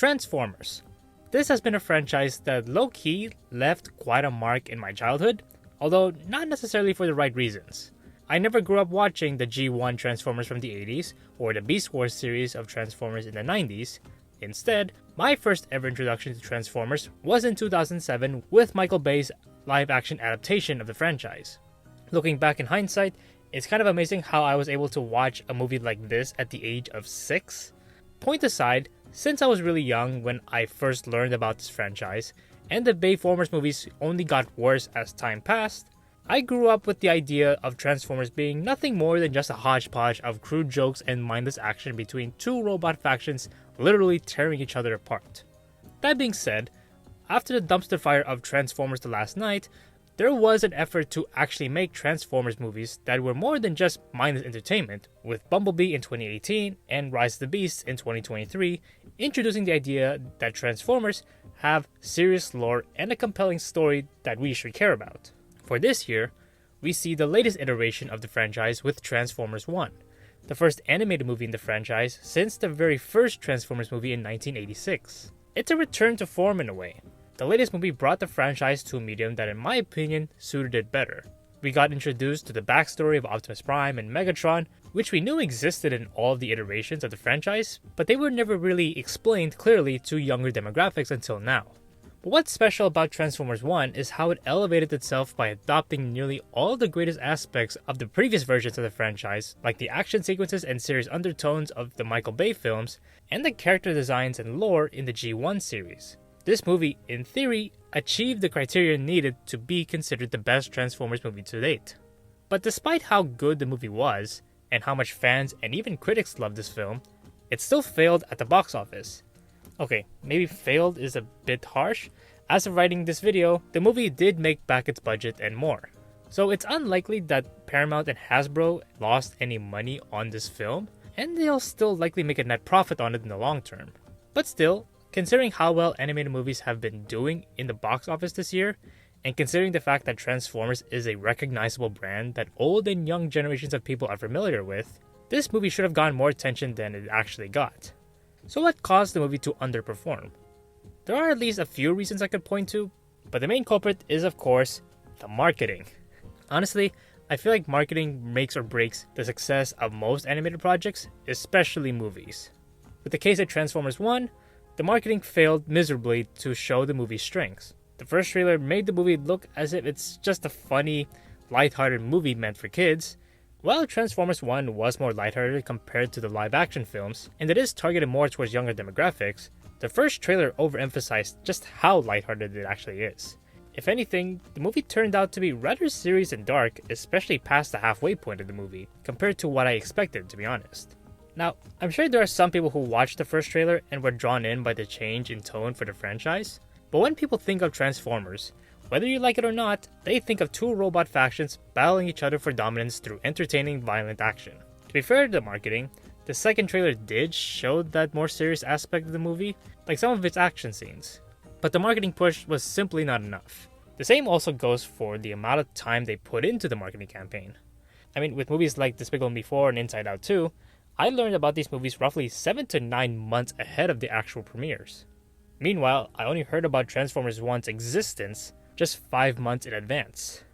Transformers. This has been a franchise that low-key left quite a mark in my childhood, although not necessarily for the right reasons. I never grew up watching the G1 Transformers from the 80s or the Beast Wars series of Transformers in the 90s. Instead, my first ever introduction to Transformers was in 2007 with Michael Bay's live-action adaptation of the franchise. Looking back in hindsight, it's kind of amazing how I was able to watch a movie like this at the age of 6. Point aside, since I was really young when I first learned about this franchise, and the Bayformers movies only got worse as time passed, I grew up with the idea of Transformers being nothing more than just a hodgepodge of crude jokes and mindless action between two robot factions literally tearing each other apart. That being said, after the dumpster fire of Transformers The Last Knight, there was an effort to actually make Transformers movies that were more than just mindless entertainment, with Bumblebee in 2018 and Rise of the Beasts in 2023 introducing the idea that Transformers have serious lore and a compelling story that we should care about. For this year, we see the latest iteration of the franchise with Transformers 1, the first animated movie in the franchise since the very first Transformers movie in 1986. It's a return to form in a way. The latest movie brought the franchise to a medium that in my opinion suited it better. We got introduced to the backstory of Optimus Prime and Megatron, which we knew existed in all of the iterations of the franchise, but they were never really explained clearly to younger demographics until now. But what's special about Transformers 1 is how it elevated itself by adopting nearly all the greatest aspects of the previous versions of the franchise, like the action sequences and serious undertones of the Michael Bay films, and the character designs and lore in the G1 series. This movie, in theory, achieved the criteria needed to be considered the best Transformers movie to date. But despite how good the movie was, and how much fans and even critics loved this film, it still failed at the box office. Okay, maybe failed is a bit harsh. As of writing this video, the movie did make back its budget and more. So it's unlikely that Paramount and Hasbro lost any money on this film, and they'll still likely make a net profit on it in the long term. But still, considering how well animated movies have been doing in the box office this year, and considering the fact that Transformers is a recognizable brand that old and young generations of people are familiar with, this movie should have gotten more attention than it actually got. So what caused the movie to underperform? There are at least a few reasons I could point to, but the main culprit is of course, the marketing. Honestly, I feel like marketing makes or breaks the success of most animated projects, especially movies. With the case of Transformers 1, the marketing failed miserably to show the movie's strengths. The first trailer made the movie look as if it's just a funny, lighthearted movie meant for kids, while Transformers 1 was more lighthearted compared to the live-action films, and it is targeted more towards younger demographics. The first trailer overemphasized just how lighthearted it actually is. If anything, the movie turned out to be rather serious and dark, especially past the halfway point of the movie, compared to what I expected, to be honest. Now, I'm sure there are some people who watched the first trailer and were drawn in by the change in tone for the franchise, but when people think of Transformers, whether you like it or not, they think of two robot factions battling each other for dominance through entertaining violent action. To be fair to the marketing, the second trailer did show that more serious aspect of the movie, like some of its action scenes, but the marketing push was simply not enough. The same also goes for the amount of time they put into the marketing campaign. I mean, with movies like Despicable Me 4 and Inside Out 2, I learned about these movies roughly 7 to 9 months ahead of the actual premieres. Meanwhile, I only heard about Transformers 1's existence just 5 months in advance.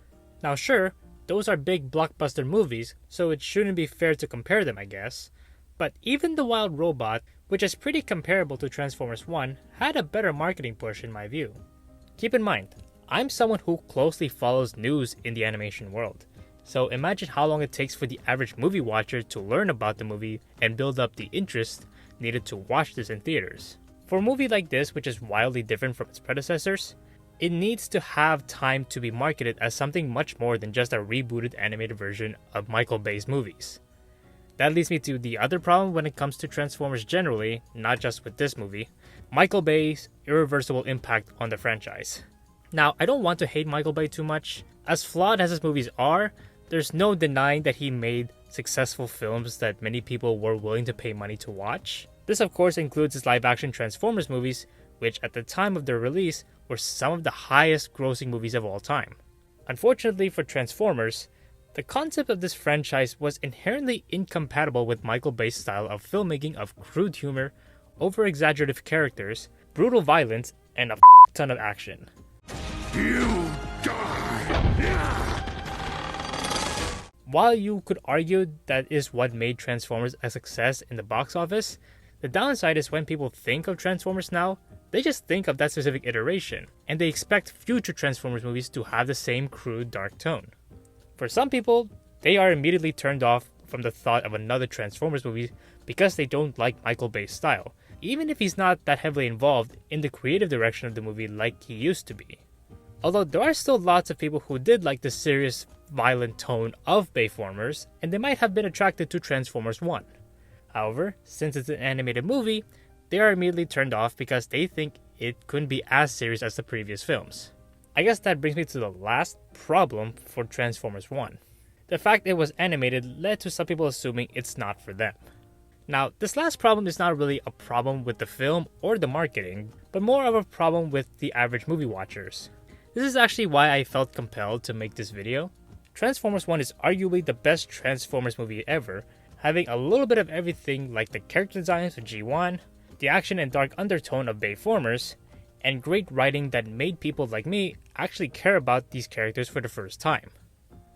Now sure, those are big blockbuster movies, so it shouldn't be fair to compare them, I guess, but even The Wild Robot, which is pretty comparable to Transformers 1, had a better marketing push in my view. Keep in mind, I'm someone who closely follows news in the animation world, so imagine how long it takes for the average movie watcher to learn about the movie and build up the interest needed to watch this in theaters. For a movie like this, which is wildly different from its predecessors, it needs to have time to be marketed as something much more than just a rebooted animated version of Michael Bay's movies. That leads me to the other problem when it comes to Transformers generally, not just with this movie, Michael Bay's irreversible impact on the franchise. Now, I don't want to hate Michael Bay too much. As flawed as his movies are, there's no denying that he made successful films that many people were willing to pay money to watch. This of course includes his live-action Transformers movies, which at the time of their release were some of the highest grossing movies of all time. Unfortunately for Transformers, the concept of this franchise was inherently incompatible with Michael Bay's style of filmmaking of crude humor, over-exaggerative characters, brutal violence, and a ton of action. You die! While you could argue that is what made Transformers a success in the box office, the downside is when people think of Transformers now, they just think of that specific iteration, and they expect future Transformers movies to have the same crude, dark tone. For some people, they are immediately turned off from the thought of another Transformers movie because they don't like Michael Bay's style, even if he's not that heavily involved in the creative direction of the movie like he used to be. Although there are still lots of people who did like the serious, violent tone of Bayformers, and they might have been attracted to Transformers 1. However, since it's an animated movie, they are immediately turned off because they think it couldn't be as serious as the previous films. I guess that brings me to the last problem for Transformers 1. The fact it was animated led to some people assuming it's not for them. Now, this last problem is not really a problem with the film or the marketing, but more of a problem with the average movie watchers. This is actually why I felt compelled to make this video. Transformers 1 is arguably the best Transformers movie ever, having a little bit of everything like the character designs of G1, the action and dark undertone of Bayformers, and great writing that made people like me actually care about these characters for the first time.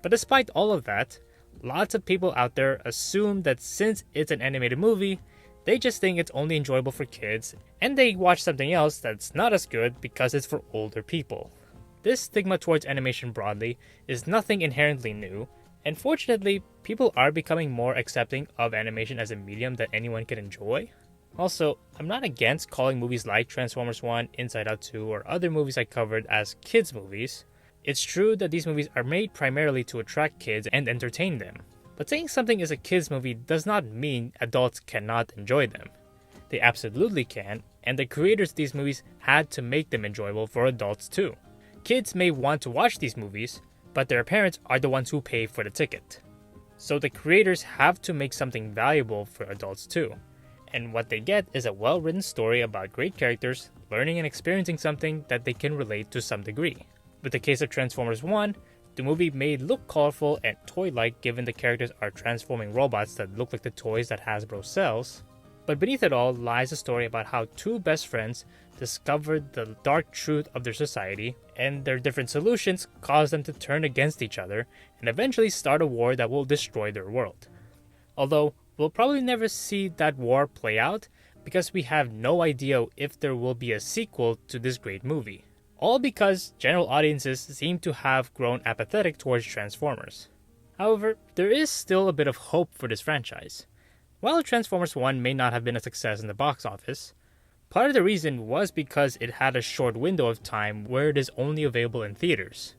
But despite all of that, lots of people out there assume that since it's an animated movie, they just think it's only enjoyable for kids, and they watch something else that's not as good because it's for older people. This stigma towards animation broadly is nothing inherently new, and fortunately, people are becoming more accepting of animation as a medium that anyone can enjoy. Also, I'm not against calling movies like Transformers 1, Inside Out 2, or other movies I covered as kids' movies. It's true that these movies are made primarily to attract kids and entertain them. But saying something is a kids' movie does not mean adults cannot enjoy them. They absolutely can, and the creators of these movies had to make them enjoyable for adults too. Kids may want to watch these movies, but their parents are the ones who pay for the ticket. So the creators have to make something valuable for adults too. And what they get is a well-written story about great characters learning and experiencing something that they can relate to some degree. With the case of Transformers 1, the movie may look colorful and toy-like given the characters are transforming robots that look like the toys that Hasbro sells. But beneath it all lies a story about how two best friends discovered the dark truth of their society, and their different solutions caused them to turn against each other and eventually start a war that will destroy their world. Although, we'll probably never see that war play out because we have no idea if there will be a sequel to this great movie. All because general audiences seem to have grown apathetic towards Transformers. However, there is still a bit of hope for this franchise. While Transformers 1 may not have been a success in the box office, part of the reason was because it had a short window of time where it is only available in theaters.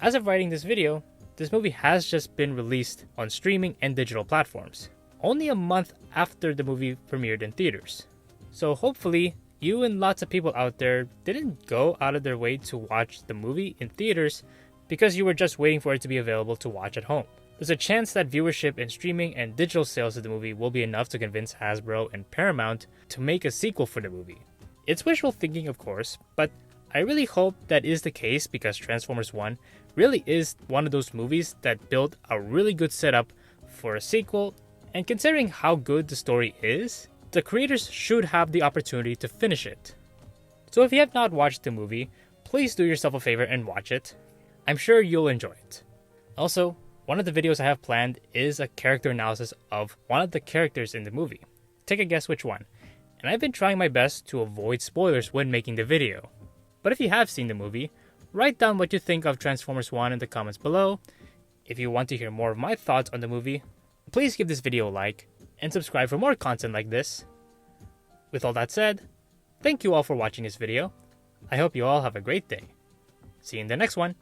As of writing this video, this movie has just been released on streaming and digital platforms, only a month after the movie premiered in theaters. So hopefully, you and lots of people out there didn't go out of their way to watch the movie in theaters because you were just waiting for it to be available to watch at home. There's a chance that viewership in streaming and digital sales of the movie will be enough to convince Hasbro and Paramount to make a sequel for the movie. It's wishful thinking, of course, but I really hope that is the case because Transformers 1 really is one of those movies that built a really good setup for a sequel, and considering how good the story is, the creators should have the opportunity to finish it. So if you have not watched the movie, please do yourself a favor and watch it. I'm sure you'll enjoy it. Also, one of the videos I have planned is a character analysis of one of the characters in the movie. Take a guess which one. And I've been trying my best to avoid spoilers when making the video. But if you have seen the movie, write down what you think of Transformers 1 in the comments below. If you want to hear more of my thoughts on the movie, please give this video a like and subscribe for more content like this. With all that said, thank you all for watching this video. I hope you all have a great day. See you in the next one.